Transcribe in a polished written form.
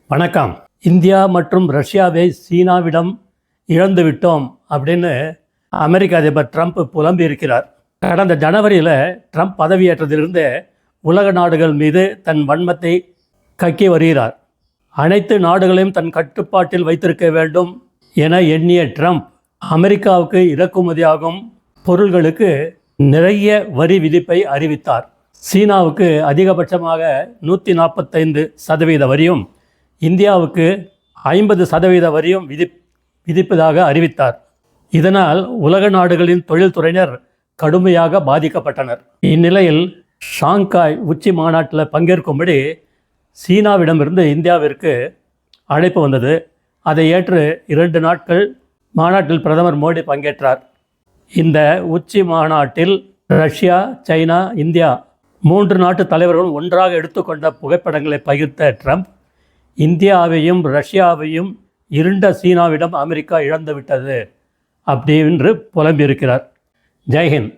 வணக்கம். இந்தியா மற்றும் ரஷ்யாவை சீனாவிடம் இழந்துவிட்டோம் அப்படின்னு அமெரிக்க அதிபர் ட்ரம்ப் புலம்பியிருக்கிறார். கடந்த ஜனவரியில் ட்ரம்ப் பதவியேற்றதிலிருந்து உலக நாடுகள் மீது தன் வன்மத்தை கக்கி வருகிறார். அனைத்து நாடுகளையும் தன் கட்டுப்பாட்டில் வைத்திருக்க வேண்டும் என எண்ணிய ட்ரம்ப் அமெரிக்காவுக்கு இறக்குமதியாகும் பொருள்களுக்கு நிறைய வரி விதிப்பை அறிவித்தார். சீனாவுக்கு அதிகபட்சமாக 145% வரியும், இந்தியாவுக்கு 50% வரியும் விதிப்பதாக அறிவித்தார். இதனால் உலக நாடுகளின் தொழில்துறையினர் கடுமையாக பாதிக்கப்பட்டனர். இந்நிலையில் ஷாங்காய் உச்சி மாநாட்டில் பங்கேற்கும்படி சீனாவிடமிருந்து இந்தியாவிற்கு அழைப்பு வந்தது. அதை ஏற்று 2 நாட்கள் மாநாட்டில் பிரதமர் மோடி பங்கேற்றார். இந்த உச்சி மாநாட்டில் ரஷ்யா, சைனா, இந்தியா 3 நாட்டு தலைவர்களும் ஒன்றாக எடுத்துக்கொண்ட புகைப்படங்களை பகிர்ந்த ட்ரம்ப், இந்தியாவையும் ரஷ்யாவையும் இருண்ட சீனாவிடம் அமெரிக்கா இழந்துவிட்டது அப்படி என்று புலம்பியிருக்கிறார். ஜெய்ஹிந்த்.